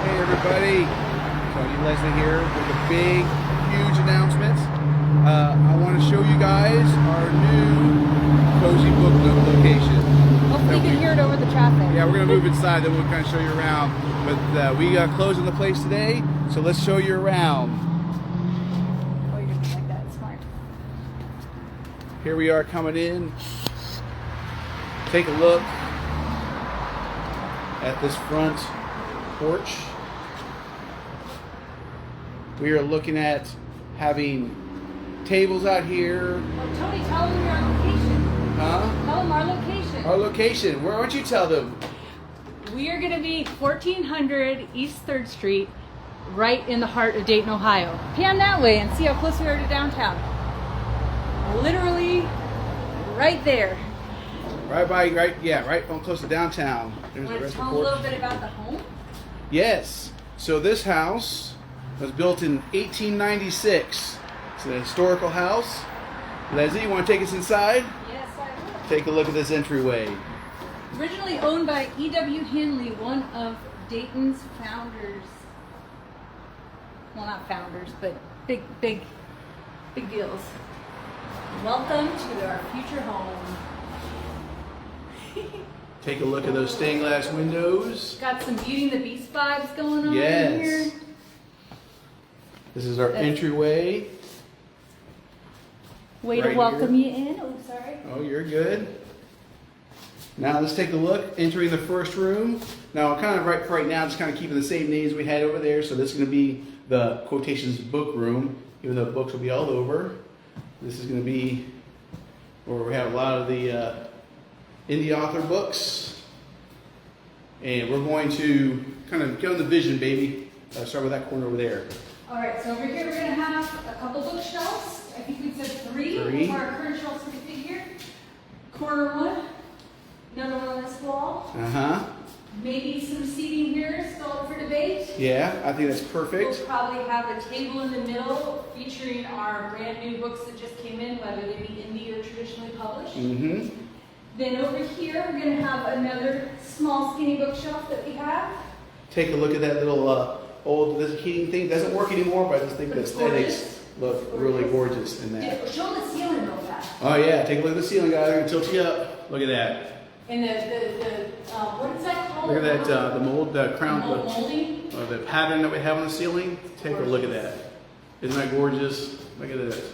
Hey everybody, Tony and Leslie here with a big, huge announcement. I want to show you guys our new Cozy Book Nook location. Hopefully you can hear it over the traffic. Yeah, we're going to move inside, then we'll kind of show you around. But we closing the place today, so let's show you around. Oh, you're going to be like that. Smart. Here we are coming in. Take a look at this front porch. We are looking at having tables out here. Oh, Tony, tell them our location. Huh? Tell them our location. Our location. Why don't you tell them? We are going to be 1400 East 3rd Street, right in the heart of Dayton, Ohio. Pan that way and see how close we are to downtown. Literally right there. Right close to downtown. There's the Want to rest of tell the them a porch. little bit about the home? Yes. So this house was built in 1896. It's an historical house. Leslie, you want to take us inside? Yes, I will. Take a look at this entryway. Originally owned by E.W. Henley, one of Dayton's founders. Well, not founders, but big deals. Welcome to our future home. Take a look at those stained glass windows. Got some Beauty and the Beast vibes going on Yes. here. This is our entryway. Way Right to welcome here. you in. Oh, sorry. Oh, you're good. Now let's take a look, entering the first room. Now, kind of right now, just kind of keeping the same names we had over there. So this is going to be the quotations book room, even though books will be all over. This is going to be where we have a lot of the indie author books. And we're going to kind of get on the vision, baby. Start with that corner over there. All right, so over here we're going to have a couple bookshelves. I think we said three. Our current shelves we fit here. Corner one. Another one on this wall. Uh-huh. Maybe some seating here, still up for debate. Yeah, I think that's perfect. We'll probably have a table in the middle featuring our brand new books that just came in, whether they be indie or traditionally published. Mm-hmm. Then over here, we're going to have another small skinny bookshelf that we have. Take a look at that little this heating thing. Doesn't work anymore, but I just think the aesthetics look really gorgeous in that. Yeah, show the ceiling real fast. Oh yeah, take a look at the ceiling, guys. I'm gonna tilt you up. Look at that. And what is that called? Look at that, the mold, the crown, molding. the pattern that we have on the ceiling. Take a look at that. Isn't that gorgeous? Look at this.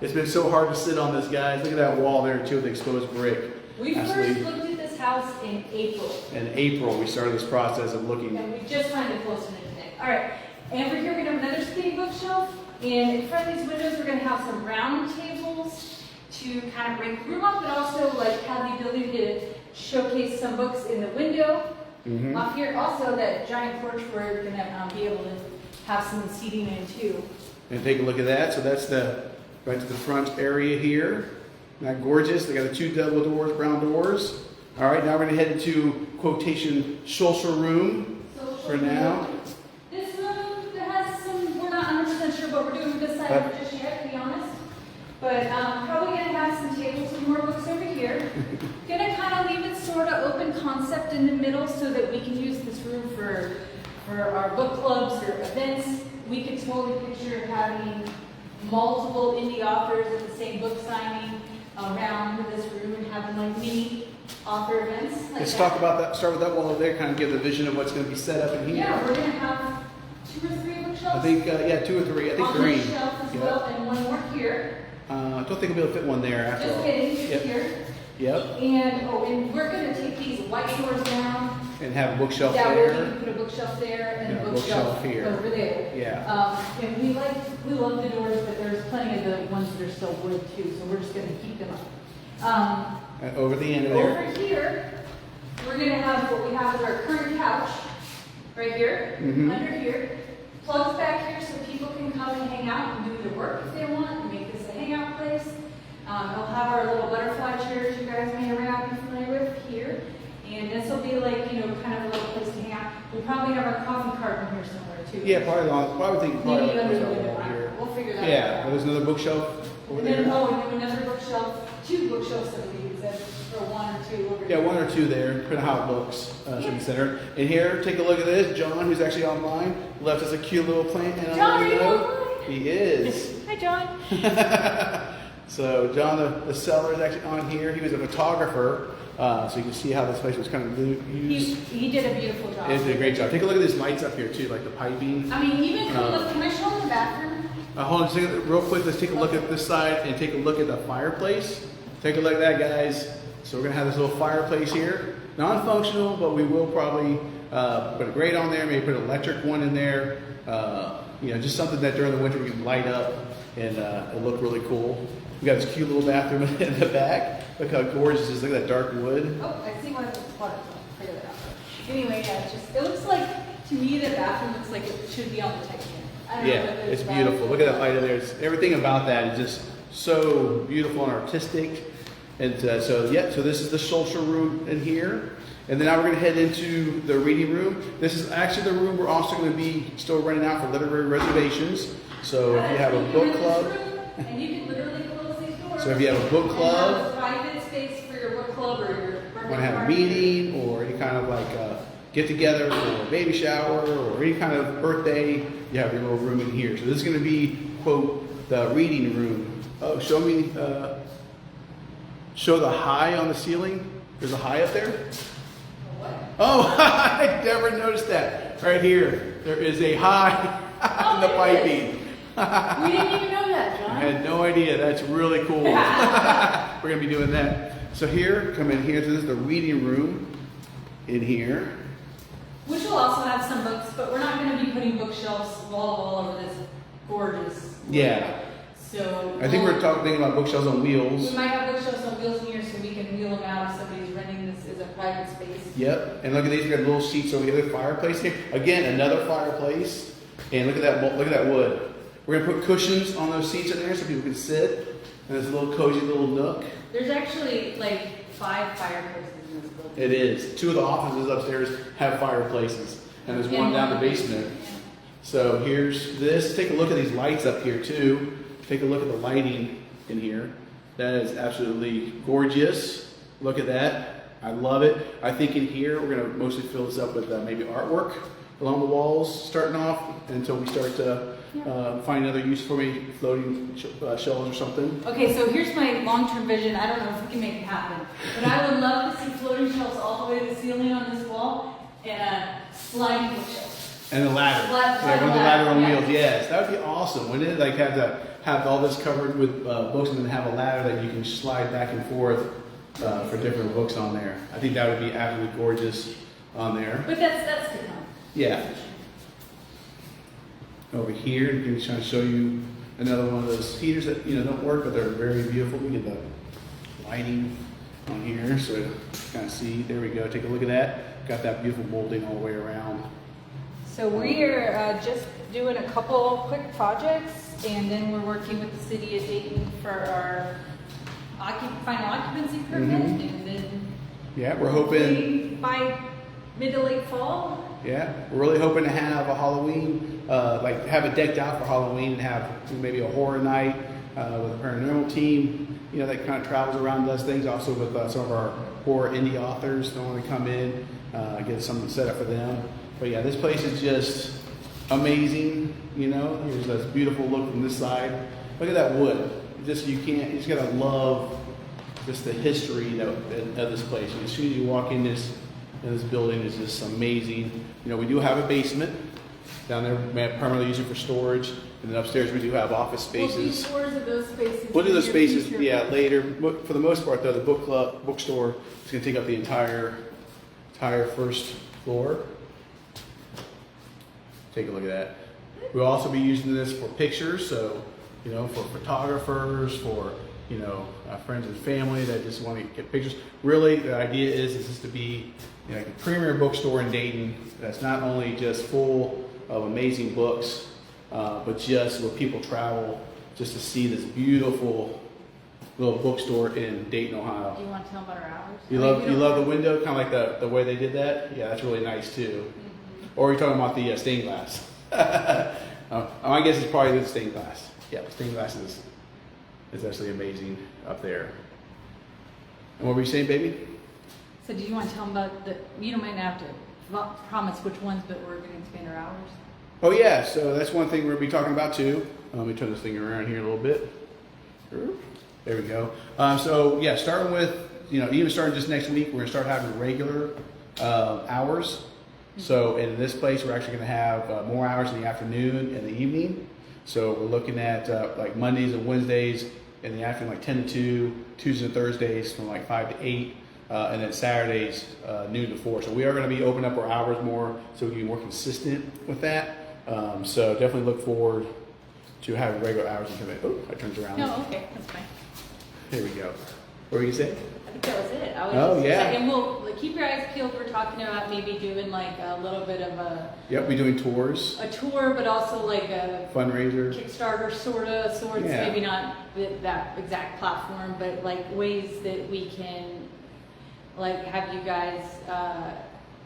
It's been so hard to sit on this, guys. Look at that wall there too, with the exposed brick. We first looked at this house in April. In April, we started this process of looking. And we just found it close to today. All right, and over here we're going to have another skinny bookshelf. And in front of these windows, we're going to have some round tables to kind of break the room up, but also like have the ability to showcase some books in the window. Mm-hmm. Off here, also that giant porch we're going to be able to have some seating in too. And take a look at that. So that's right to the front area here. Isn't that gorgeous? They got the two double doors, brown doors. All right, now we're going to head into quotation social room for now. This room that has some, we're not 100% sure what we're doing with this side just yet, to be honest. But probably going to have some tables with more books over here. Going to kind of leave it sort of open concept in the middle so that we can use this room for our book clubs or events. We could totally picture having multiple indie authors at the same book signing around this room and having like mini author events. Like Let's talk about that. Start with that wall over there. Kind of give the vision of what's going to be set up in here. Yeah, we're going to have 2 or 3 bookshelves. I think 2 or 3. I think on 3. this shelf as well, and one more here. I don't think I'll be able to fit one there after Just all. kidding, just here. Yep. And we're going to take these white doors down. And have a bookshelf That way we there. can put a bookshelf there and Yeah, a bookshelf here. over there. Yeah. And we love the doors, but there's plenty of the ones that are still wood too, so we're just going to keep them up. Over the end of there. Over here, we're going to have what we have is our current couch right here, under here. Plugs back here so people can come and hang out and do their work if they want and make this a hangout place. We'll have our little butterfly chairs you guys may around be familiar with here. And this will be like, kind of a little place to hang out. We'll probably have our coffee cart in here somewhere too. Yeah, probably think Maybe under the bookshelf window. over here. We'll figure that out. Yeah, there's another bookshelf over And there. then, and then another bookshelf, 2 bookshelves that we use. or one or two over Yeah, here. one or two there, depending on how it looks in the center. And here, take a look at this. John, who's actually online, left us a cute little plant. And John, are you online? He is. Hi, John. So John, the seller, is actually on here. He was a photographer, so you can see how this place was kind of used. He did a beautiful job. He did a great job. Take a look at these lights up here too, like the piping. I mean, even can I show them the bathroom? Hold on a second, real quick. Let's take a look at this side and take a look at the fireplace. Take a look at that, guys. So we're gonna have this little fireplace here, non-functional, but we will probably put a grate on there. Maybe put an electric one in there. You know, just something that during the winter we can light up and it'll look really cool. We got this cute little bathroom in the back. Look how gorgeous it is. Look at that dark wood. Oh, I see why the water figure that out. Anyway, yeah, it looks like, to me, the bathroom looks like it should be on the Titanic. I don't know Yeah, whether it's bad. beautiful. Look at that light in there. Everything about that is just so beautiful and artistic. And so this is the social room in here. And then now we're going to head into the reading room. This is actually the room we're also going to be still renting out for literary reservations. So if you have a book club. And you can literally close these doors. So if you have a book club. And have a private space for your book club or your birthday Want to have a party. meeting or any kind of like get together for a baby shower or any kind of birthday, you have your little room in here. So this is going to be, quote, the reading room. Oh, show me, show the high on the ceiling. There's a high up there. What? Oh, I never noticed that. Right here, there is a high on the piping. We didn't even know that, John. I had no idea. That's really cool. We're going to be doing that. So here, come in here. So this is the reading room in here. Which will also have some books, but we're not going to be putting bookshelves wall to wall over this gorgeous. Yeah. So I think we're thinking about bookshelves on wheels. we might have bookshelves on wheels in here so we can wheel them out if somebody's renting this as a private space. Yep. And look at these. We got little seats over here. The fireplace here. Again, another fireplace. And look at that. Look at that wood. We're gonna put cushions on those seats in there so people can sit. And there's a little cozy little nook. There's actually like 5 fireplaces in this building. It is. 2 of the offices upstairs have fireplaces, and there's one down the basement. So here's this. Take a look at these lights up here too. Take a look at the lighting in here. That is absolutely gorgeous. Look at that. I love it. I think in here we're going to mostly fill this up with maybe artwork along the walls starting off until we start to find another use for maybe floating shelves or something. Okay, so here's my long-term vision. I don't know if we can make it happen, but I would love to see floating shelves all the way to the ceiling on this wall and a sliding bookshelf. And the ladder. Slide The ladder on yeah. wheels. Yes, that would be awesome. Wouldn't it? Like have all this covered with books and then have a ladder that you can slide back and forth for different books on there. I think that would be absolutely gorgeous on there. But that's to come. Yeah. Over here, I'm just trying to show you another one of those heaters that don't work, but they're very beautiful. We get the lighting on here, so you kind of see. There we go. Take a look at that. Got that beautiful molding all the way around. So we are just doing a couple quick projects, and then we're working with the city of Dayton for our final occupancy permit, and then Yeah, we're hoping. by mid to late fall. Yeah, we're really hoping to have a Halloween, like have it decked out for Halloween and have maybe a horror night with a paranormal team, that kind of travels around, does things. Also with some of our horror indie authors that want to come in, get something set up for them. But yeah, this place is just amazing. Here's this beautiful look from this side. Look at that wood. You just gotta love just the history of this place. As soon as you walk in this building, is just amazing. We do have a basement down there. We primarily use it for storage, and then upstairs we do have office spaces. We'll do tours of those spaces. We'll do those in your spaces, future. yeah, later. But for the most part, though, the bookstore is going to take up the entire first floor. Take a look at that. We'll also be using this for pictures, so for photographers, for friends and family that just want to get pictures. Really, the idea is this to be like a premier bookstore in Dayton that's not only just full of amazing books, but just where people travel just to see this beautiful little bookstore in Dayton, Ohio. Do you want to tell them about our hours? You love the window, kind of like the way they did that. Yeah, that's really nice too. Or you're talking about the stained glass. I guess it's probably the stained glass. Yeah, the stained glass is actually amazing up there. And what were you saying, baby? So do you want to tell them about you don't might not have to promise which ones, but we're going to expand our hours? Oh yeah, so that's one thing we're going to be talking about too. Let me turn this thing around here a little bit. There we go. So yeah, starting with, even starting just next week, we're going to start having regular hours. So in this place, we're actually going to have more hours in the afternoon and the evening. So we're looking at like Mondays and Wednesdays in the afternoon, like 10 to 2, Tuesdays and Thursdays from like 5 to 8, and then Saturdays noon to 4. So we are going to be opening up our hours more so we can be more consistent with that. So definitely look forward to having regular hours. Oh, I turned around. No, okay, that's fine. There we go. What were you saying? I think that was it. And we'll keep your eyes peeled. We're talking about maybe doing like a little bit of Yep, we're doing tours. a tour, but also like a Fundraiser. Kickstarter sorts. Yeah. Maybe not that exact platform, but like ways that we can like have you guys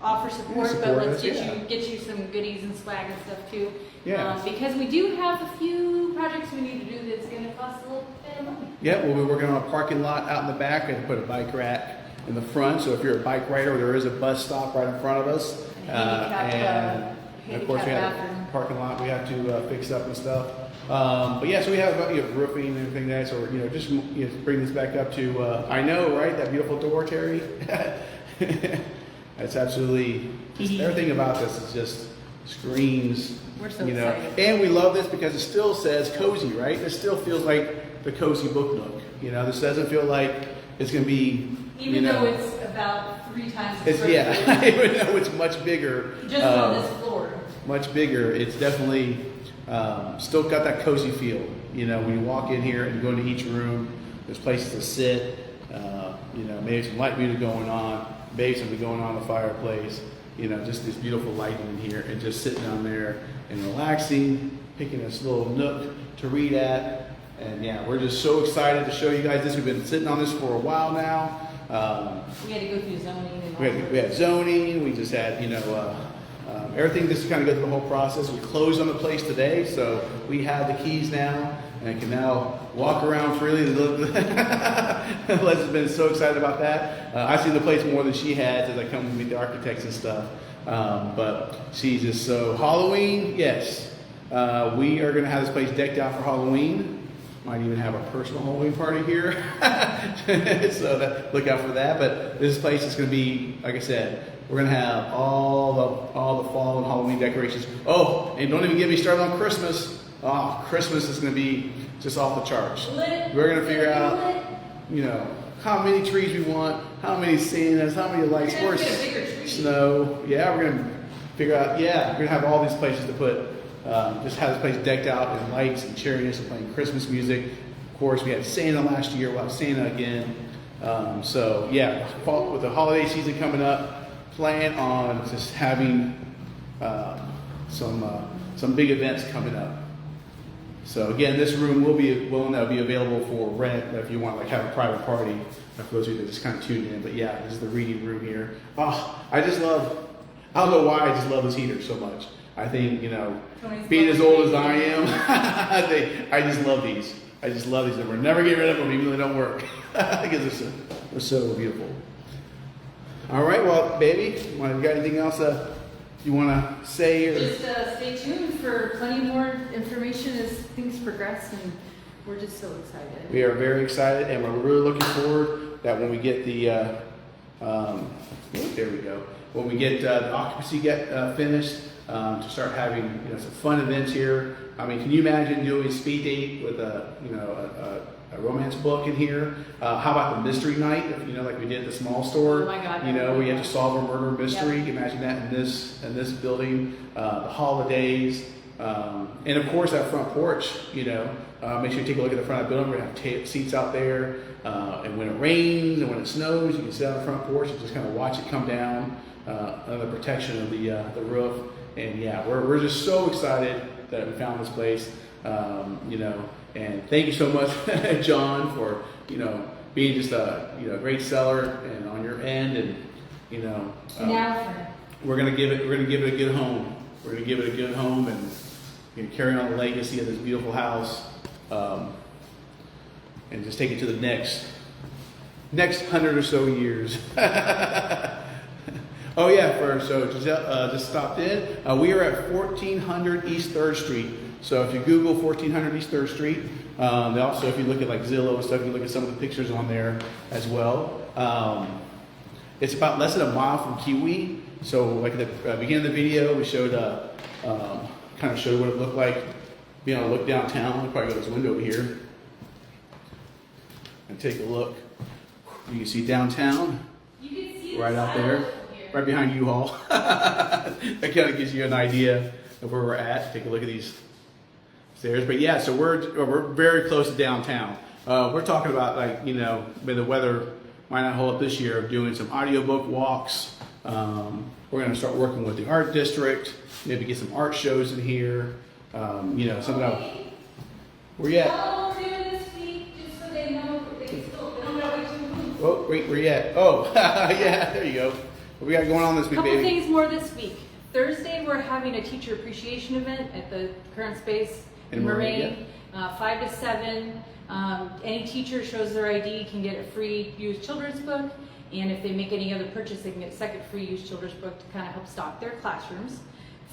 offer support, but let's get you some goodies and swag and stuff too. Yeah. Because we do have a few projects we need to do that's going to cost a little bit of money. Yeah, we'll be working on a parking lot out in the back. We have to put a bike rack in the front. So if you're a bike rider, there is a bus stop right in front of us. And of course, we have a parking lot we have to fix up and stuff. But yeah, so we have roofing and everything like that. So we're, just bring this back up to, I know, right? That beautiful door, Terry. That's absolutely, everything about this is just screams. We're so excited. And we love this because it still says cozy, right? It still feels like the Cozy Book Nook. This doesn't feel like it's going to be, even though it's about 3 times the square footage. Even though it's much bigger. Just on this floor. Much bigger. It's definitely still got that cozy feel. When you walk in here and you go into each room, there's places to sit. Maybe some light music going on, maybe something going on in the fireplace. Just this beautiful lighting in here, and just sitting down there and relaxing, picking this little nook to read at. And yeah, we're just so excited to show you guys this. We've been sitting on this for a while now. We had to go through zoning and all we had zoning. We just had, everything just to kind of go through the whole process. We closed on the place today, so we have the keys now and can now walk around freely. Leslie's been so excited about that. I've seen the place more than she has as I come to meet the architects and stuff. But she's just so Halloween. Yes, we are going to have this place decked out for Halloween. Might even have a personal Halloween party here. So look out for that. But this place is going to be, like I said, we're going to have all the fall and Halloween decorations. Oh, and don't even get me started on Christmas. Oh, Christmas is going to be just off the charts. We're going to figure out, how many trees we want, how many Santas, how many lights, or snow. Yeah, we're going to figure out, we're going to have all these places to put, just have this place decked out in lights and cheeriness and playing Christmas music. Of course, we had Santa last year, we'll have Santa again. So yeah, with the holiday season coming up, plan on just having some big events coming up. So again, this room will be available for rent if you want to have a private party. For those of you that just kind of tuned in, but yeah, this is the reading room here. Oh, I don't know why I just love this heater so much. I think, being as old as I am, I just love these. And we're never getting rid of them even though they don't work. Because they're so beautiful. All right, well, baby, you got anything else you want to say? Or? Just stay tuned for plenty more information as things progress, and we're just so excited. We are very excited, and we're really looking forward that when we get the, there we go, when we get the occupancy finished, to start having some fun events here. I mean, can you imagine doing a speed date with a romance book in here? How about the mystery night? Like we did at the small store. Oh my God! We had to solve a murder mystery. Yep. Imagine that in this building. The holidays, and of course that front porch. Make sure you take a look at the front of the building. We're gonna have seats out there, and when it rains and when it snows, you can sit on the front porch and just kind of watch it come down under the protection of the roof. And yeah, we're just so excited that we found this place, and thank you so much, John, for being just a great seller and on your end, and we're gonna give it a good home. We're gonna give it a good home and carry on the legacy of this beautiful house, and just take it to the next next 100 or so years. Oh yeah, so Giselle just stopped in. We are at 1400 East 3rd Street. So if you Google 1400 East 3rd Street, they also, if you look at like Zillow and stuff, you look at some of the pictures on there as well. It's about less than a mile from Kiwi. So like at the beginning of the video, we showed, kind of showed what it looked like being able to look downtown. We'll probably go to this window over here and take a look. You can see downtown, You can see right out there, right behind U-Haul. That kind of gives you an idea of where we're at. Take a look at these stairs. But yeah, so we're very close to downtown. We're talking about, like, you know, the weather might not hold up this year, of doing some audiobook walks. We're going to start working with the art district, maybe get some art shows in here. You know, something else. Where you at? How we're doing this week, just so they know they don't gotta wait too long. Oh, wait, where you at? Oh, yeah, there you go. What we got going on this week, Couple baby? things more this week. Thursday, we're having a teacher appreciation event at the current space in Moraine, 5 to 7. Any teacher shows their ID can get a free used children's book, and if they make any other purchase, they can get a second free used children's book to kind of help stock their classrooms.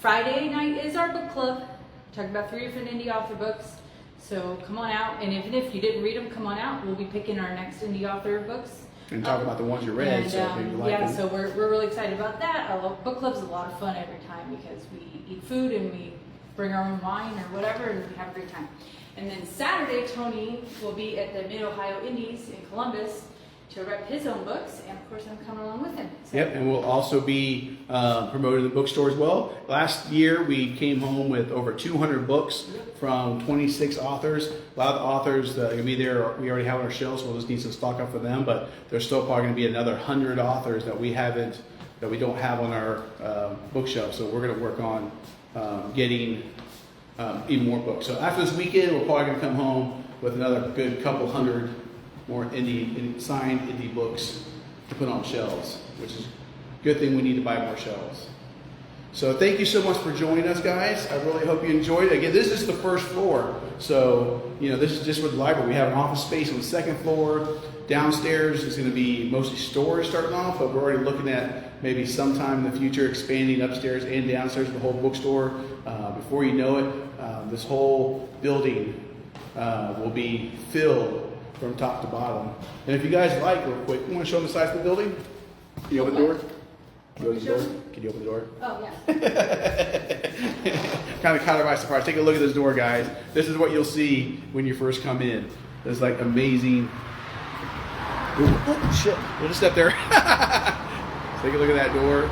Friday night is our book club. We're talking about 3 different indie author books, so come on out. And even if you didn't read them, come on out. We'll be picking our next indie author books. And talk about the ones you read, And, so maybe you like yeah, them. so we're really excited about that. Our book club's a lot of fun every time because we eat food and we bring our own wine or whatever, and we have a great time. And then Saturday, Tony will be at the Mid-Ohio Indies in Columbus to rep his own books, and of course I'm coming along with him. So. Yep, and we'll also be promoting the bookstore as well. Last year we came home with over 200 books from 26 authors. A lot of the authors that are going to be there, we already have on our shelves, so we'll just need some stock up for them, but there's still probably going to be another 100 authors that we don't have on our bookshelf, so we're going to work on getting even more books. So after this weekend, we're probably going to come home with another good couple hundred more signed indie books to put on shelves, which is a good thing. We need to buy more shelves. So thank you so much for joining us, guys. I really hope you enjoyed it. Again, this is the first floor. So, you know, this is just with the library. We have an office space on the second floor. Downstairs is going to be mostly storage starting off, but we're already looking at maybe sometime in the future expanding upstairs and downstairs the whole bookstore. Before you know it, this whole building will be filled from top to bottom. And if you guys like, real quick, you want to show them the size of the building? Can you open the door? Can you open the door? Can you open the door? Oh, yeah. Kind of caught her by surprise. Take a look at this door, guys. This is what you'll see when you first come in. It's like amazing. Ooh, oh, shit. We'll just step there. Take a look at that door.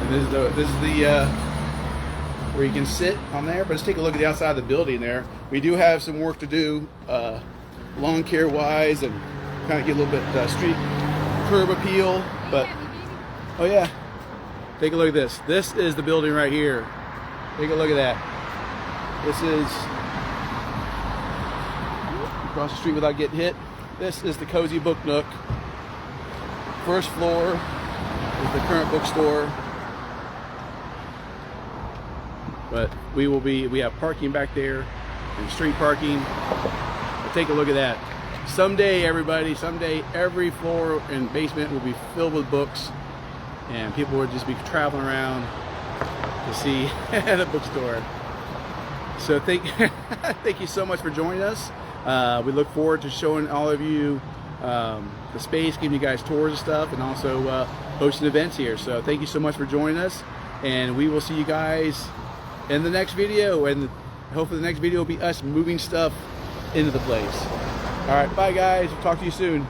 And this is the where you can sit on there. But let's take a look at the outside of the building there. We do have some work to do, lawn care wise, and kind of get a little bit street curb appeal. But oh yeah, take a look at this. This is the building right here. Take a look at that. This is across the street without getting hit. This is the Cozy Book Nook. First floor is the current bookstore. But we have parking back there and street parking. But take a look at that. Someday, everybody, every floor and basement will be filled with books, and people will just be traveling around to see the bookstore. So thank you so much for joining us. We look forward to showing all of you the space, giving you guys tours and stuff, and also hosting events here. So thank you so much for joining us, and we will see you guys in the next video, and hopefully the next video will be us moving stuff into the place. All right, bye guys. We'll talk to you soon.